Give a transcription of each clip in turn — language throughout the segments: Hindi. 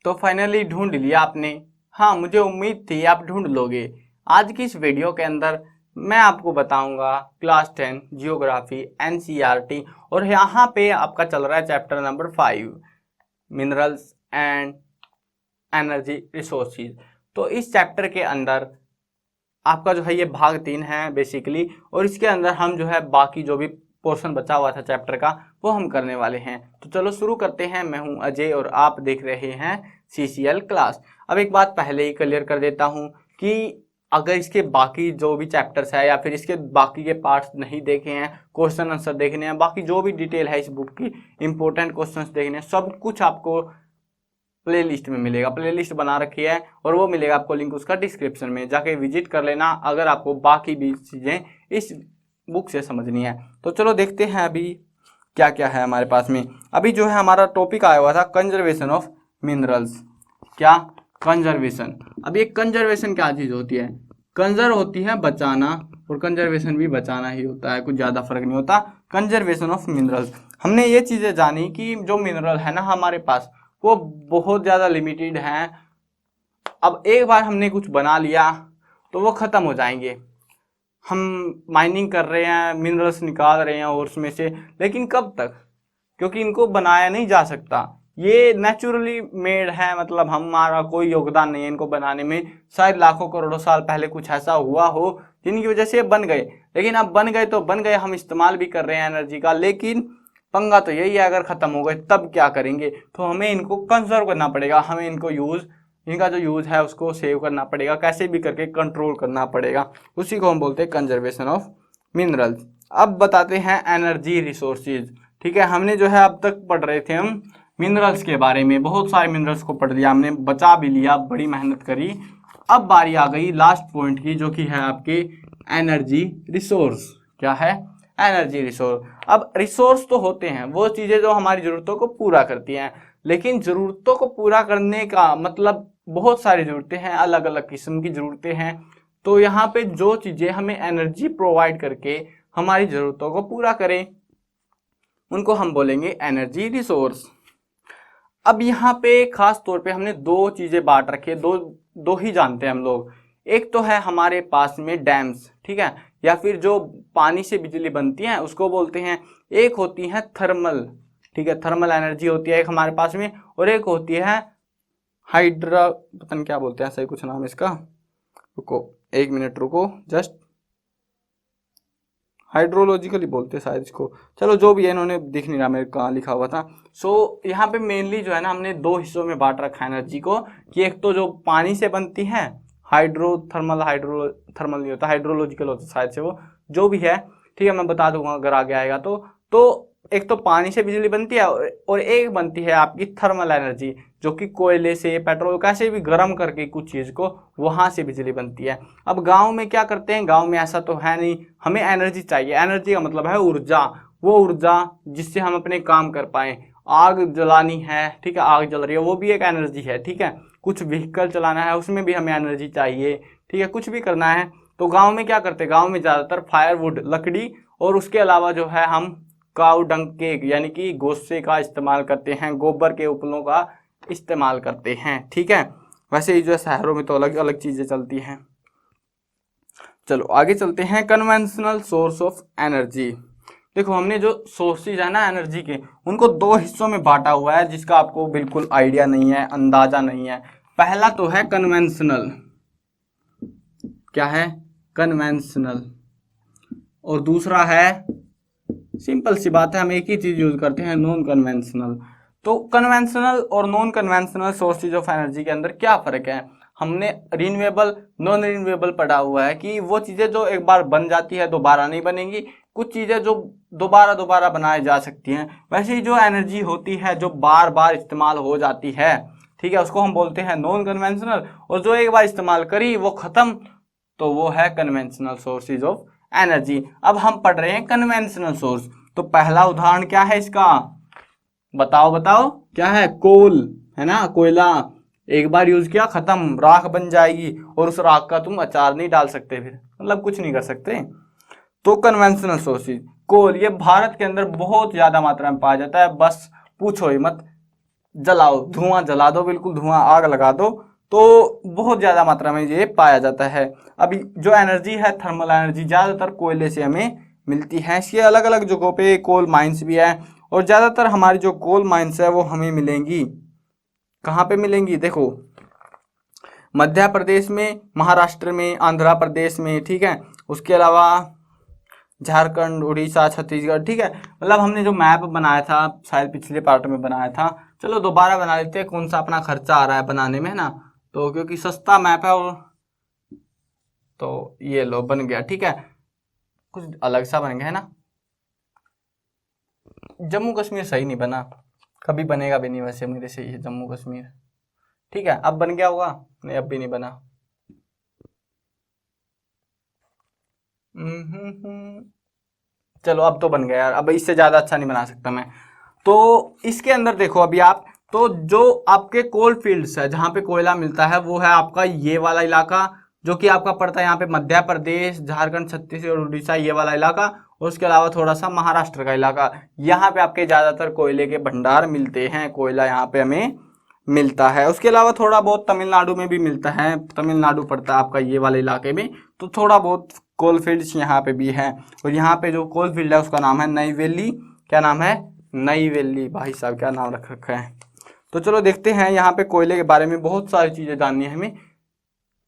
तो फाइनली ढूंढ लिया आपने। हाँ, मुझे उम्मीद थी आप ढूंढ लोगे। आज की इस वीडियो के अंदर मैं आपको बताऊंगा क्लास 10 जियोग्राफी एनसीईआरटी, और यहाँ पे आपका चल रहा है chapter number 5 minerals and energy resources. तो इस चैप्टर के अंदर आपका जो है ये भाग 3 है बेसिकली, और इसके अंदर हम जो है बाकी जो भी पोर्शन बचा हुआ था चैप्टर का वो हम करने वाले हैं। तो चलो शुरू करते हैं। मैं हूं अजय और आप देख रहे हैं सीसीएल क्लास। अब एक बात पहले ही क्लियर कर देता हूं कि अगर इसके बाकी जो भी चैप्टर्स है या फिर इसके बाकी के पार्ट्स नहीं देखे हैं, क्वेश्चन आंसर देखने हैं, बाकी जो भी डिटेल है इस बुक की इंपॉर्टेंट क्वेश्चंस देखने हैं, सब कुछ आपको प्लेलिस्ट में मिलेगा। प्लेलिस्ट बना रखी है और वो मिलेगा आपको लिंक उसका डिस्क्रिप्शन में, जाके विजिट कर लेना अगर आपको बाकी भी चीज़ें इस बुक से समझनी है। तो चलो देखते हैं अभी क्या क्या है हमारे पास में। अभी जो है हमारा टॉपिक आया हुआ था कंजर्वेशन ऑफ मिनरल्स। क्या? कंजर्वेशन। अब ये कंजर्वेशन क्या चीज़ होती है? कंजर्व होती है बचाना, और कंजर्वेशन भी बचाना ही होता है, कुछ ज़्यादा फर्क नहीं होता। कंजर्वेशन ऑफ मिनरल्स, हमने ये चीज़ें जानी कि जो मिनरल है ना हमारे पास वो बहुत ज़्यादा लिमिटेड हैं। अब एक बार हमने कुछ बना लिया तो वो ख़त्म हो जाएंगे। हम माइनिंग कर रहे हैं, मिनरल्स निकाल रहे हैं और उसमें से, लेकिन कब तक? क्योंकि इनको बनाया नहीं जा सकता, ये नेचुरली मेड है, मतलब हमारा कोई योगदान नहीं है इनको बनाने में। शायद लाखों करोड़ों साल पहले कुछ ऐसा हुआ हो जिनकी वजह से बन गए, लेकिन अब बन गए तो बन गए, हम इस्तेमाल भी कर रहे हैं एनर्जी का। लेकिन पंगा तो यही है, अगर ख़त्म हो गए तब क्या करेंगे? तो हमें इनको कंजर्व करना पड़ेगा, हमें इनको इनका जो यूज़ है उसको सेव करना पड़ेगा, कैसे भी करके कंट्रोल करना पड़ेगा। उसी को हम बोलते हैं कंजर्वेशन ऑफ मिनरल्स। अब बताते हैं एनर्जी रिसोर्सेज। ठीक है, हमने जो है अब तक पढ़ रहे थे हम मिनरल्स के बारे में, बहुत सारे मिनरल्स को पढ़ लिया हमने, बचा भी लिया, बड़ी मेहनत करी। अब बारी आ गई लास्ट पॉइंट की, जो कि है आपके एनर्जी रिसोर्स। क्या है? Energy resource. अब रिसोर्स तो होते हैं वो चीज़ें जो हमारी ज़रूरतों को पूरा करती हैं, लेकिन ज़रूरतों को पूरा करने का मतलब बहुत सारी ज़रूरतें हैं, अलग अलग किस्म की ज़रूरतें हैं। तो यहाँ पे जो चीज़ें हमें एनर्जी प्रोवाइड करके हमारी ज़रूरतों को पूरा करें उनको हम बोलेंगे एनर्जी रिसोर्स। अब यहाँ पे खास तौर पे हमने दो चीज़ें बांट रखी है, दो ही जानते हैं हम लोग। एक तो है हमारे पास में डैम्स, ठीक है, या फिर जो पानी से बिजली बनती है उसको बोलते हैं। एक होती है थर्मल, ठीक है, थर्मल एनर्जी होती है एक हमारे पास में, और एक होती है हाइड्रा, पता नहीं क्या बोलते हैं, सही कुछ नाम इसका, रुको एक मिनट रुको, जस्ट हाइड्रोलॉजिकली बोलते हैं शायद इसको। चलो जो भी है, इन्होंने दिख नहीं रहा मेरे कहाँ लिखा हुआ था। सो यहाँ पे मेनली जो है ना हमने दो हिस्सों में बांट रखा है एनर्जी को, कि एक तो जो पानी से बनती है हाइड्रोथर्मल नहीं होता, हाइड्रोलॉजिकल होता शायद से, वो जो भी है, ठीक है, मैं बता दूंगा अगर आगे आएगा तो एक तो पानी से बिजली बनती है और एक बनती है आपकी थर्मल एनर्जी, जो कि कोयले से, पेट्रोल कैसे भी गर्म करके कुछ चीज़ को वहाँ से बिजली बनती है। अब गांव में क्या करते हैं, गांव में ऐसा तो है नहीं, हमें एनर्जी चाहिए। एनर्जी का मतलब है ऊर्जा, वो ऊर्जा जिससे हम अपने काम कर पाएँ। आग जलानी है, ठीक है, आग जल रही है, वो भी एक एनर्जी है, ठीक है। कुछ व्हीकल चलाना है, उसमें भी हमें एनर्जी चाहिए, ठीक है, कुछ भी करना है। तो गाँव में क्या करते हैं, गाँव में ज़्यादातर फायरवुड, लकड़ी, और उसके अलावा जो है हम काऊ डंग के यानी कि गोसे का इस्तेमाल करते हैं, गोबर के उपलों का इस्तेमाल करते हैं, ठीक है। वैसे ही जो है शहरों में तो अलग अलग चीज़ें चलती हैं। चलो आगे चलते हैं, कन्वेंशनल सोर्स ऑफ एनर्जी। देखो हमने जो सोर्सेज है ना एनर्जी के, उनको दो हिस्सों में बांटा हुआ है, जिसका आपको बिल्कुल आइडिया नहीं है, अंदाजा नहीं है। पहला तो है कन्वेंशनल, क्या है? कन्वेंशनल। और दूसरा है, सिंपल सी बात है, हम एक ही चीज यूज करते हैं, नॉन कन्वेंशनल। तो कन्वेंशनल और non conventional sources of energy के अंदर क्या फर्क है? हमने रिन्यूएबल, नॉन रिन्यूएबल पढ़ा हुआ है कि वो चीजें जो एक बार बन जाती है दोबारा नहीं बनेंगी, कुछ चीजें जो दोबारा बनाई जा सकती हैं। वैसे ही जो एनर्जी होती है जो बार बार इस्तेमाल हो जाती है, ठीक है, उसको हम बोलते हैं नॉन कन्वेंशनल, और जो एक बार इस्तेमाल करी वो खत्म, तो वो है कन्वेंशनल सोर्सेज ऑफ एनर्जी। अब हम पढ़ रहे हैं कन्वेंशनल सोर्स। तो पहला उदाहरण क्या है इसका? बताओ क्या है? कोल, है ना, कोयला। एक बार यूज किया खत्म, राख बन जाएगी, और उस राख का तुम अचार नहीं डाल सकते, फिर मतलब कुछ नहीं कर सकते। तो कन्वेंशनल सोर्सेज, कोल, ये भारत के अंदर बहुत ज्यादा मात्रा में पाया जाता है, बस पूछो ही मत। जलाओ, धुआं जला दो, बिल्कुल धुआं आग लगा दो, तो बहुत ज़्यादा मात्रा में ये पाया जाता है। अभी जो एनर्जी है थर्मल एनर्जी ज़्यादातर कोयले से हमें मिलती है। इसके अलग अलग जगहों पे कोल माइंस भी है, और ज़्यादातर हमारी जो कोल माइंस है वो हमें मिलेंगी कहाँ पे मिलेंगी, देखो मध्य प्रदेश में, महाराष्ट्र में, आंध्र प्रदेश में, ठीक है। उसके अलावा झारखंड, उड़ीसा, छत्तीसगढ़, ठीक है। मतलब हमने जो मैप बनाया था शायद पिछले पार्ट में बनाया था, चलो दोबारा बना लेते हैं, कौन सा अपना खर्चा आ रहा है बनाने में, है ना। तो क्योंकि सस्ता मैप है, और तो ये लो बन गया, ठीक है। कुछ अलग सा बन गया है ना। जम्मू कश्मीर सही नहीं बना, कभी बनेगा भी नहीं वैसे मेरे से ये जम्मू कश्मीर, ठीक है। अब बन गया होगा, नहीं अब भी नहीं बना। चलो अब तो बन गया यार, अब इससे ज़्यादा अच्छा नहीं बना सकता मैं। तो इसके अंदर देखो अभी आप, तो जो आपके कोल फील्ड्स है जहाँ पे कोयला मिलता है वो है आपका ये वाला इलाका, जो कि आपका पड़ता है यहाँ पे मध्य प्रदेश, झारखंड, छत्तीसगढ़, उड़ीसा, ये वाला इलाका, और उसके अलावा थोड़ा सा महाराष्ट्र का इलाका। यहाँ पे आपके ज़्यादातर कोयले के भंडार मिलते हैं, कोयला यहाँ पे हमें मिलता है। उसके अलावा थोड़ा बहुत तमिलनाडु में भी मिलता है, तमिलनाडु पड़ता है आपका ये वाले इलाके में, तो थोड़ा बहुत कोल फील्ड्स यहाँ पे भी है। और यहाँ पे जो कोल फील्ड है उसका नाम है नईवेली। क्या नाम है? नईवेली। भाई साहब क्या नाम रख रखा है। तो चलो देखते हैं, यहाँ पे कोयले के बारे में बहुत सारी चीज़ें जाननी है हमें।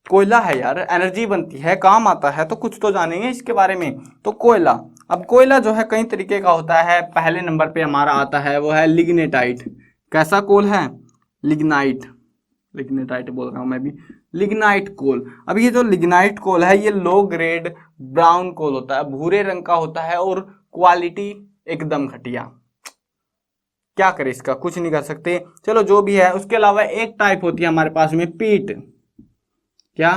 कोयला है यार, एनर्जी बनती है, काम आता है, तो कुछ तो जानेंगे इसके बारे में। तो कोयला, अब कोयला जो है कई तरीके का होता है। पहले नंबर पे हमारा आता है वो है लिग्नेटाइट। कैसा कोल है? लिग्नाइट, लिग्नेटाइट बोल रहा हूँ मैं भी, लिग्नाइट कोल। अब ये जो लिग्नाइट कोल है ये लो ग्रेड ब्राउन कोल होता है, भूरे रंग का होता है, और क्वालिटी एकदम घटिया। क्या करें इसका, कुछ नहीं कर सकते, चलो जो भी है। उसके अलावा एक टाइप होती है हमारे पास में पीट। क्या?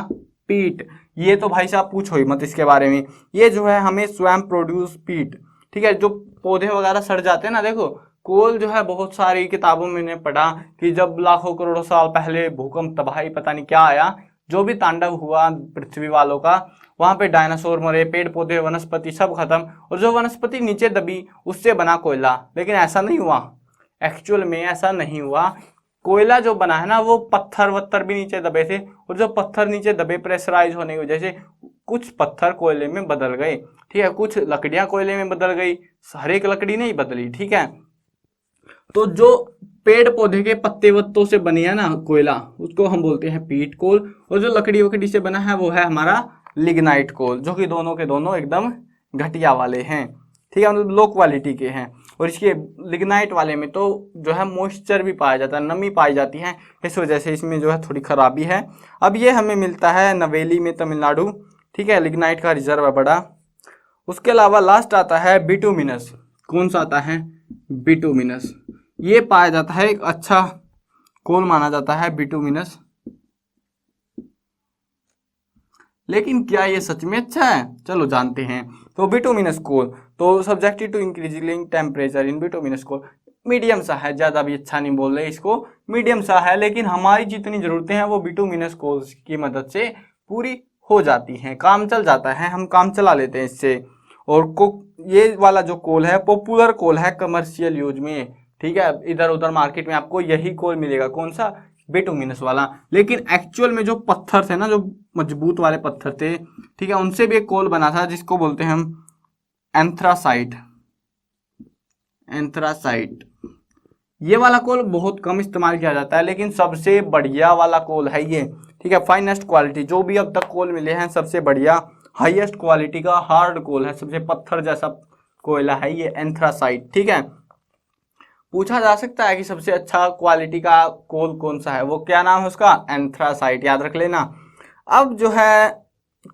पीट। ये तो भाई साहब पूछो ही मत इसके बारे में। ये जो है हमें स्वयं प्रोड्यूस पीट, ठीक है। जो पौधे वगैरह सड़ जाते हैं ना, देखो कोल जो है बहुत सारी किताबों में मैंने पढ़ा कि जब लाखों करोड़ों साल पहले भूकंप, तबाही, पता नहीं क्या आया, जो भी तांडव हुआ पृथ्वी वालों का, वहां पे डायनासोर मरे, पेड़ पौधे वनस्पति सब खत्म, और जो वनस्पति नीचे दबी उससे बना कोयला। लेकिन ऐसा नहीं हुआ, एक्चुअल में ऐसा नहीं हुआ। कोयला जो बना है ना वो पत्थर वत्थर भी नीचे दबे थे, और जो पत्थर नीचे दबे प्रेशराइज होने की वजह से कुछ पत्थर कोयले में बदल गए, ठीक है। कुछ लकड़ियां कोयले में बदल गई, हर एक लकड़ी नहीं बदली, ठीक है। तो जो पेड़ पौधे के पत्ते वत्तों से बनी है ना कोयला, उसको हम बोलते हैं पीट कोल, और जो लकड़ी वकड़ी से बना है वो है हमारा लिग्नाइट कोल, जो कि दोनों के दोनों एकदम घटिया वाले हैं, ठीक है, मतलब लो क्वालिटी के हैं। और इसके लिग्नाइट वाले में तो जो है मॉइस्चर भी पाया जाता है, नमी पाई जाती है, इस वजह से इसमें जो है थोड़ी खराबी है। अब ये हमें मिलता है नवेली में, तमिलनाडु, ठीक है। लिग्नाइट का रिजर्व है बड़ा। उसके अलावा लास्ट आता है बिटुमिनस। कौन सा आता है? बिटुमिनस। ये पाया जाता है, एक अच्छा कोल माना जाता है बिटुमिनस। लेकिन क्या ये सच में अच्छा है? चलो जानते हैं। तो बिटुमिनस कोल, तो subjected to increasing temperature in bituminous coal, medium सा है, ज़्यादा भी अच्छा नहीं बोल रहे इसको, मीडियम सा है। लेकिन हमारी जितनी ज़रूरतें हैं वो बिटुमिनस कोल की मदद से पूरी हो जाती हैं, काम चल जाता है, हम काम चला लेते हैं इससे। और ये वाला जो कोल है पॉपुलर कोल है कमर्शियल यूज में, ठीक है। इधर उधर मार्केट में आपको यही कोल मिलेगा, कौन सा? बिटुमिनस वाला। लेकिन एक्चुअल में जो पत्थर थे ना, जो मजबूत वाले पत्थर थे, ठीक है, उनसे भी एक कोल बना था जिसको बोलते हैं हम एंथ्रासाइट। एंथ्रासाइट, ये वाला कोल बहुत कम इस्तेमाल किया जाता है, लेकिन सबसे बढ़िया वाला कोल है ये, ठीक है। फाइनेस्ट क्वालिटी, जो भी अब तक कोल मिले हैं सबसे बढ़िया हाईएस्ट क्वालिटी का हार्ड कोल है, सबसे पत्थर जैसा कोयला है ये एंथ्रासाइट, ठीक है। पूछा जा सकता है कि सबसे अच्छा क्वालिटी का कोल कौन सा है, वो क्या नाम है उसका? एंथ्रासाइट, याद रख लेना। अब जो है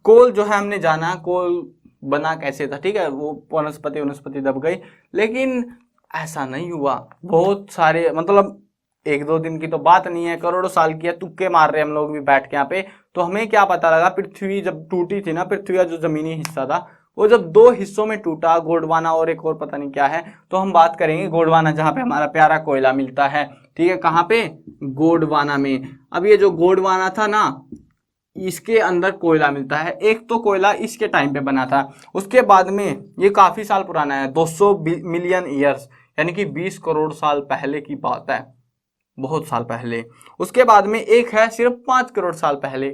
कोल जो है हमने जाना कोल बना कैसे था, ठीक है। वो वनस्पति दब गई, लेकिन ऐसा नहीं हुआ। बहुत सारे, मतलब एक दो दिन की तो बात नहीं है, करोड़ों साल की है, तुक्के मार रहे हम लोग भी बैठ के यहाँ पे। तो हमें क्या पता लगा, पृथ्वी जब टूटी थी ना, पृथ्वी का जो जमीनी हिस्सा था वो जब दो हिस्सों में टूटा, गोंडवाना और एक और पता नहीं क्या है, तो हम बात करेंगे गोंडवाना, जहाँ पे हमारा प्यारा कोयला मिलता है, ठीक है। कहाँ पे? गोंडवाना में। अब ये जो गोंडवाना था ना, इसके अंदर कोयला मिलता है। एक तो कोयला इसके टाइम पे बना था, उसके बाद में ये काफी साल पुराना है, 200 मिलियन ईयर्स, यानी कि 20 करोड़ साल पहले की बात है, बहुत साल पहले। उसके बाद में एक है सिर्फ 5 करोड़ साल पहले,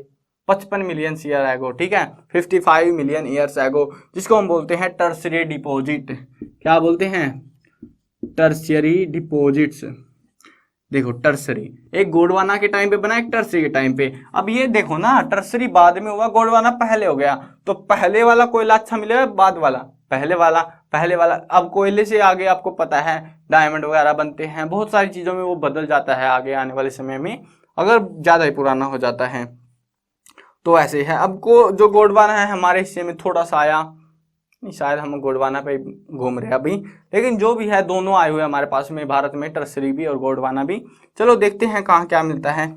55 मिलियन ईयर एगो, ठीक है, 55 मिलियन ईयर्स एगो, जिसको हम बोलते हैं टर्शियरी डिपॉजिट। क्या बोलते हैं? Tertiary deposits. देखो टर्सरी एक गोंडवाना के टाइम पे बना, एक टर्सरी के टाइम पे। अब ये देखो ना, टर्सरी बाद में हुआ, गोंडवाना पहले हो गया, तो पहले वाला कोयला अच्छा मिलेगा, बाद वाला? पहले वाला। अब कोयले से आगे आपको पता है डायमंड वगैरह बनते हैं, बहुत सारी चीजों में वो बदल जाता है आगे आने वाले समय में, अगर ज्यादा ही पुराना हो जाता है तो ऐसे है। अब को जो गोंडवाना है हमारे हिस्से में थोड़ा सा आया, शायद हम गोंडवाना पे घूम रहे हैं अभी, लेकिन जो भी है दोनों आए हुए हमारे पास में भारत में, टर्सरी भी और गोंडवाना भी। चलो देखते हैं कहाँ क्या मिलता है।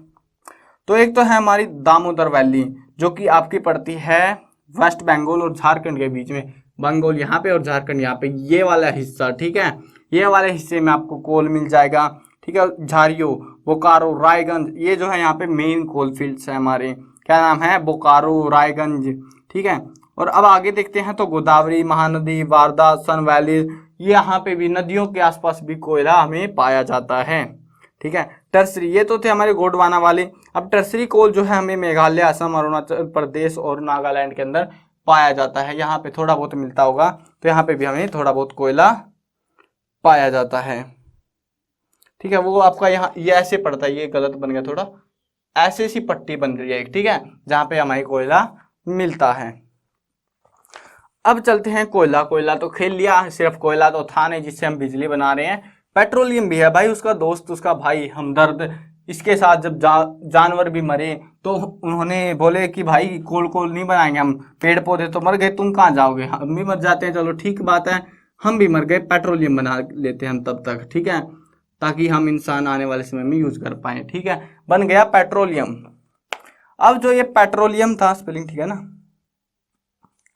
तो एक तो है हमारी दामोदर वैली, जो कि आपकी पड़ती है वेस्ट बंगाल और झारखंड के बीच में, बंगाल यहाँ पे और झारखंड यहाँ पे, ये वाला हिस्सा, ठीक है। ये वाले हिस्से में आपको कोल मिल जाएगा, ठीक है। झारियो, बोकारो, रायगंज, ये जो है यहाँ पे मेन कोल फील्ड्स है हमारे। क्या नाम है? बोकारो, रायगंज, ठीक है। और अब आगे देखते हैं तो गोदावरी, महानदी, वारदा, सन वैली, ये यहाँ पे भी नदियों के आसपास भी कोयला हमें पाया जाता है, ठीक है। टर्सरी, ये तो थे हमारे गोंडवाना वाले। अब टर्सरी कोल जो है हमें मेघालय, असम, अरुणाचल प्रदेश और नागालैंड के अंदर पाया जाता है। यहाँ पे थोड़ा बहुत मिलता होगा, तो यहाँ पे भी हमें थोड़ा बहुत कोयला पाया जाता है, ठीक है। वो आपका यहाँ ये ऐसे पड़ता है, ये गलत बन गया थोड़ा, ऐसे सी पट्टी बन रही है, ठीक है, जहाँ पे हमारी कोयला मिलता है। अब चलते हैं कोयला तो खेल लिया, सिर्फ कोयला तो था नहीं जिससे हम बिजली बना रहे हैं, पेट्रोलियम भी है भाई, उसका दोस्त, उसका भाई हमदर्द। इसके साथ जब जानवर भी मरे तो उन्होंने बोले कि भाई कोल नहीं बनाएंगे हम, पेड़ पौधे तो मर गए, तुम कहाँ जाओगे, हम भी मर जाते हैं, चलो ठीक बात है, हम भी मर गए, पेट्रोलियम बना लेते हैं हम तब तक, ठीक है, ताकि हम इंसान आने वाले समय में यूज कर पाए, ठीक है। बन गया पेट्रोलियम। अब जो ये पेट्रोलियम था, स्पेलिंग ठीक है ना?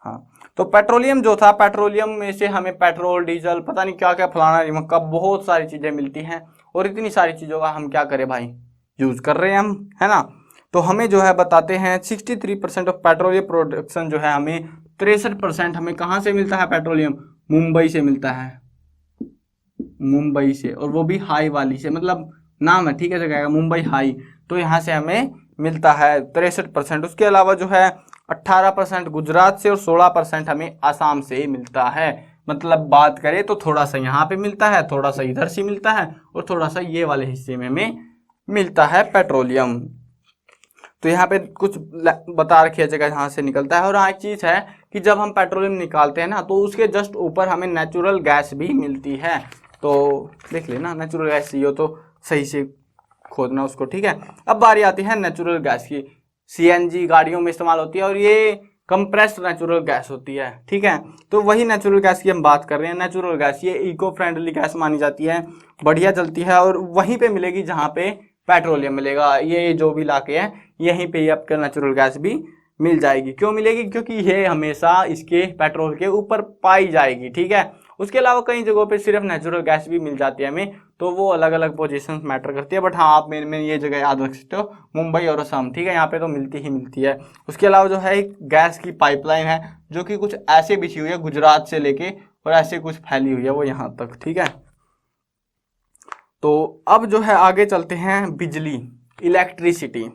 हाँ, तो पेट्रोलियम जो था, पेट्रोलियम में से हमें पेट्रोल, डीजल, पता नहीं क्या क्या, फलाना ढिमका, बहुत सारी चीजें मिलती हैं, और इतनी सारी चीजों का हम क्या करें भाई, यूज कर रहे हैं हम, है ना। तो हमें जो है बताते हैं 63% ऑफ पेट्रोलियम प्रोडक्शन जो है हमें 63% हमें कहाँ से मिलता है पेट्रोलियम? मुंबई से मिलता है, मुंबई से, और वो भी हाई वाली से, मतलब नाम है, ठीक है, जगह मुंबई हाई, तो यहाँ से हमें मिलता है 63%। उसके अलावा जो है 18% गुजरात से और 16% हमें आसाम से मिलता है। मतलब बात करें तो थोड़ा सा यहाँ पे मिलता है, थोड़ा सा इधर से मिलता है, और थोड़ा सा ये वाले हिस्से में हमें मिलता है पेट्रोलियम। तो यहाँ पे कुछ बता रखी है जगह जहाँ से निकलता है। और हाँ, एक चीज़ है कि जब हम पेट्रोलियम निकालते हैं ना, तो उसके जस्ट ऊपर हमें नेचुरल गैस भी मिलती है। तो देख लेना, नेचुरल गैस चाहिए हो तो सही से खोदना उसको, ठीक है। अब बारी आती है नेचुरल गैस की। सीएनजी गाड़ियों में इस्तेमाल होती है, और ये कंप्रेस्ड नेचुरल गैस होती है, ठीक है। तो वही नेचुरल गैस की हम बात कर रहे हैं। नेचुरल गैस ये इको फ्रेंडली गैस मानी जाती है, बढ़िया जलती है, और वहीं पे मिलेगी जहाँ पे पेट्रोलियम मिलेगा। ये जो भी इलाके हैं यहीं पे आपका नेचुरल गैस भी मिल जाएगी। क्यों मिलेगी? क्योंकि ये हमेशा इसके पेट्रोल के ऊपर पाई जाएगी, ठीक है। उसके अलावा कई जगहों पे सिर्फ नेचुरल गैस भी मिल जाती है हमें, तो वो अलग अलग पोजीशन मैटर करती है। बट हाँ, आप मेन ये जगह याद रख सकते हो, मुंबई और असम, ठीक है, यहाँ पे तो मिलती ही मिलती है। उसके अलावा जो है एक गैस की पाइपलाइन है, जो कि कुछ ऐसे बिछी हुई है गुजरात से लेके, और ऐसे कुछ फैली हुई है वो यहाँ तक, ठीक है। तो अब जो है आगे चलते हैं, बिजली, इलेक्ट्रिसिटी,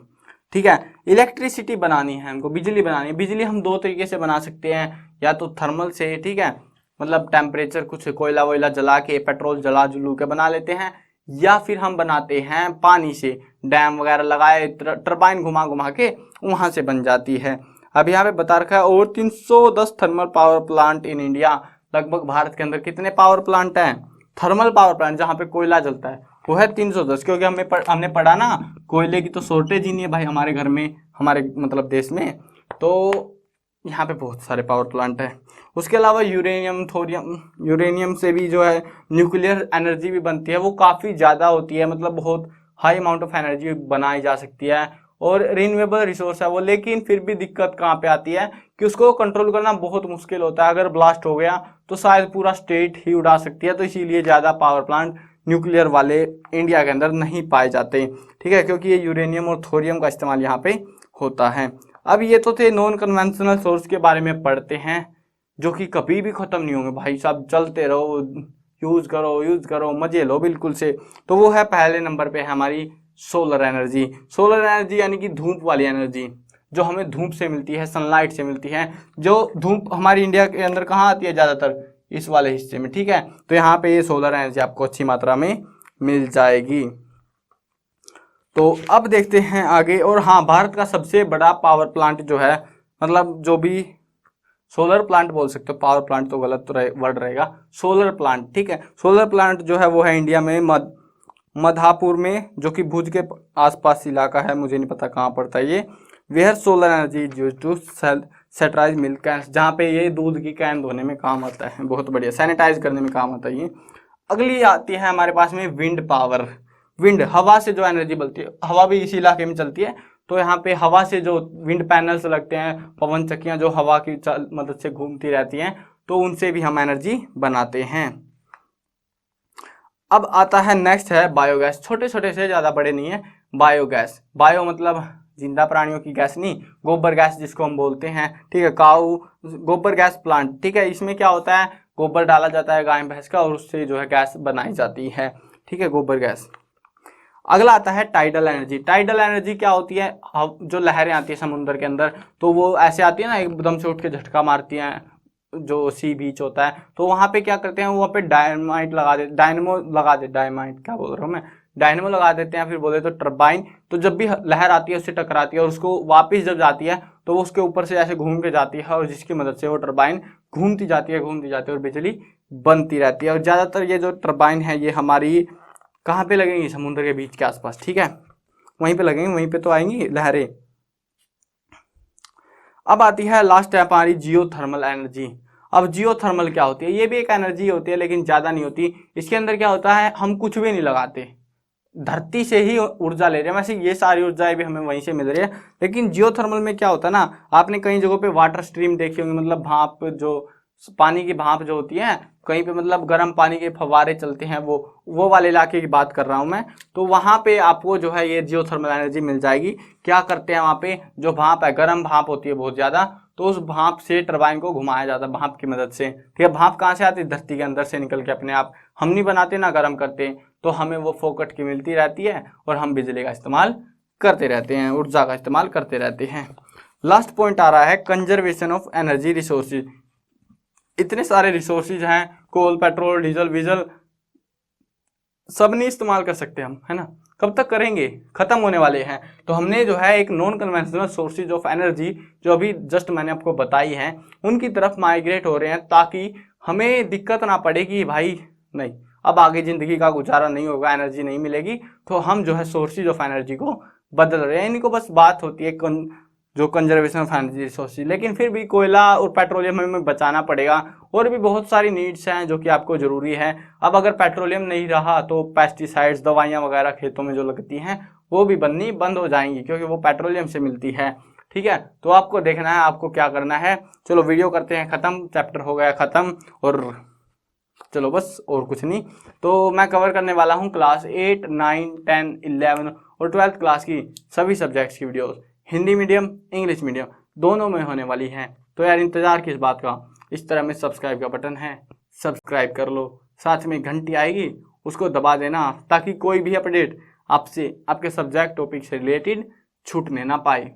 ठीक है। इलेक्ट्रिसिटी बनानी है हमको, बिजली बनानी है। बिजली हम दो तरीके से बना सकते हैं, या तो थर्मल से, ठीक है, मतलब टेम्परेचर कुछ कोयला वोयला जला के, पेट्रोल जला जुलू के बना लेते हैं, या फिर हम बनाते हैं पानी से, डैम वगैरह लगाए, टरबाइन घुमा घुमा के वहां से बन जाती है। अब यहाँ पे बता रखा है और 310 thermal power plant in India. लगभग भारत के अंदर कितने पावर प्लांट हैं? थर्मल पावर प्लांट जहाँ पे कोयला जलता है वो है 310, क्योंकि हमने पढ़ा ना, कोयले की तो शॉर्टेज ही नहीं है भाई हमारे घर में, हमारे मतलब देश में। तो यहाँ पे बहुत सारे पावर प्लांट है। उसके अलावा यूरेनियम, थोरियम, यूरेनियम से भी जो है न्यूक्लियर एनर्जी भी बनती है, वो काफ़ी ज़्यादा होती है, मतलब बहुत हाई अमाउंट ऑफ एनर्जी बनाई जा सकती है, और रिन्यूएबल रिसोर्स है वो। लेकिन फिर भी दिक्कत कहाँ पे आती है कि उसको कंट्रोल करना बहुत मुश्किल होता है। अगर ब्लास्ट हो गया तो शायद पूरा स्टेट ही उड़ा सकती है, तो इसीलिए ज़्यादा पावर प्लांट न्यूक्लियर वाले इंडिया के अंदर नहीं पाए जाते, ठीक है, क्योंकि ये यूरेनियम और थोरियम का इस्तेमाल यहाँ पे होता है। अब ये तो थे नॉन कन्वेंशनल सोर्स के बारे में पढ़ते हैं, जो कि कभी भी ख़त्म नहीं होंगे भाई साहब, चलते रहो, यूज़ करो मज़े लो बिल्कुल से। तो वो है पहले नंबर पे है हमारी सोलर एनर्जी। सोलर एनर्जी यानी कि धूप वाली एनर्जी, जो हमें धूप से मिलती है, सनलाइट से मिलती है। जो धूप हमारी इंडिया के अंदर कहाँ आती है ज़्यादातर, इस वाले हिस्से में, ठीक है। तो यहाँ पे ये सोलर एनर्जी आपको अच्छी मात्रा में मिल जाएगी। तो अब देखते हैं आगे। और हाँ, भारत का सबसे बड़ा पावर प्लांट जो है, मतलब जो भी सोलर प्लांट बोल सकते हो, पावर प्लांट तो गलत वर्ड रहेगा, सोलर प्लांट, ठीक है। सोलर प्लांट जो है वो है इंडिया में मधापुर में, जो कि भुज के आसपास इलाका है, मुझे नहीं पता कहाँ पड़ता है ये। Where solar energy used to sanitize milk can, जहाँ पे ये दूध की कैन धोने में काम आता है, बहुत बढ़िया, सैनिटाइज करने में काम आता है ये। अगली आती है हमारे पास में विंड पावर। विंड, हवा से जो एनर्जी बनती है, हवा भी इसी इलाके में चलती है। तो यहाँ पे हवा से जो विंड पैनल्स लगते हैं, पवन चक्कियाँ जो हवा की मदद से घूमती रहती हैं, तो उनसे भी हम एनर्जी बनाते हैं। अब आता है नेक्स्ट है बायोगैस। छोटे छोटे से, ज़्यादा बड़े नहीं है। बायोगैस, बायो मतलब जिंदा प्राणियों की गैस नहीं, गोबर गैस जिसको हम बोलते हैं, ठीक है। काऊ गोबर गैस प्लांट, ठीक है। इसमें क्या होता है, गोबर डाला जाता है गाय भैंस का और उससे जो है गैस बनाई जाती है, ठीक है, गोबर गैस। अगला आता है टाइडल एनर्जी। टाइडल एनर्जी क्या होती है, जो लहरें आती है समुद्र के अंदर, तो वो ऐसे आती है ना, एकदम से उठ के झटका मारती हैं, जो सी बीच होता है, तो वहाँ पे क्या करते हैं, वहाँ पे डायनामाइट लगा देते हैं, फिर बोले तो टरबाइन। तो जब भी लहर आती है उससे टकराती है और उसको वापस जब जाती है तो वो उसके ऊपर से ऐसे घूम के जाती है, और जिसकी मदद से वो टरबाइन घूमती जाती है और बिजली बनती रहती है। और ज़्यादातर ये जो टरबाइन है ये हमारी कहाँ पे लगेंगी, समुद्र के बीच के आसपास, ठीक है, वहीं पे लगेंगी, वहीं पे तो आएंगी लहरें। अब आती है लास्ट है हमारी जियोथर्मल एनर्जी। अब जियोथर्मल क्या होती है, ये भी एक एनर्जी होती है लेकिन ज़्यादा नहीं होती। इसके अंदर क्या होता है, हम कुछ भी नहीं लगाते, धरती से ही ऊर्जा ले रहे हैं। वैसे ये सारी ऊर्जाएं भी हमें वहीं से मिल रही है, लेकिन जियोथर्मल में क्या होता है ना, आपने कई जगहों पे वाटर स्ट्रीम देखी होंगी, मतलब भाप, जो पानी की भाप जो होती है, कहीं पे मतलब गर्म पानी के फव्वारे चलते हैं, वो वाले इलाके की बात कर रहा हूँ मैं। तो वहाँ पे आपको जो है ये जियोथर्मल एनर्जी मिल जाएगी। क्या करते हैं वहाँ पे, जो भाप है, गर्म भाप होती है बहुत ज़्यादा, तो उस भाप से टरबाइन को घुमाया जाता है भाप की मदद से, ठीक है। भाप कहाँ से आती है, धरती के अंदर से निकल के अपने आप, हम नहीं बनाते ना गर्म करते, तो हमें वो फोकट की मिलती रहती है और हम बिजली का इस्तेमाल करते रहते हैं, ऊर्जा का इस्तेमाल करते रहते हैं। लास्ट पॉइंट आ रहा है कंजर्वेशन ऑफ एनर्जी रिसोर्सेज। इतने सारे रिसोर्सेज हैं, कोल, पेट्रोल, डीजल, वीजल, सब नहीं इस्तेमाल कर सकते हम, है ना, कब तक करेंगे, खत्म होने वाले हैं। तो हमने जो है एक non conventional sources of energy, जो अभी जस्ट मैंने आपको बताई हैं, उनकी तरफ माइग्रेट हो रहे हैं, ताकि हमें दिक्कत ना पड़े कि भाई नहीं, अब आगे जिंदगी का गुजारा नहीं होगा, एनर्जी नहीं मिलेगी, तो हम जो है सोर्सेज ऑफ एनर्जी को बदल रहे हैं। इनको बस बात होती है जो कंजर्वेशन ऑफ एनर्जी रिसोर्सेज, लेकिन फिर भी कोयला और पेट्रोलियम हमें बचाना पड़ेगा। और भी बहुत सारी नीड्स हैं जो कि आपको ज़रूरी है। अब अगर पेट्रोलियम नहीं रहा तो पेस्टिसाइड्स, दवाइयाँ वगैरह खेतों में जो लगती हैं वो भी बननी बंद हो जाएंगी, क्योंकि वो पेट्रोलियम से मिलती है, ठीक है। तो आपको देखना है आपको क्या करना है। चलो वीडियो करते हैं ख़त्म, चैप्टर हो गया ख़त्म, और चलो बस और कुछ नहीं। तो मैं कवर करने वाला हूँ क्लास 8, 9, 10, 11 और 12th क्लास की सभी सब्जेक्ट्स की videos, Hindi medium, English medium दोनों में होने वाली हैं। तो यार इंतज़ार किस बात का, इस तरह में सब्सक्राइब का बटन है, सब्सक्राइब कर लो, साथ में घंटी आएगी उसको दबा देना, ताकि कोई भी अपडेट आपसे, आपके सब्जेक्ट टॉपिक से रिलेटेड छूटने ना पाए।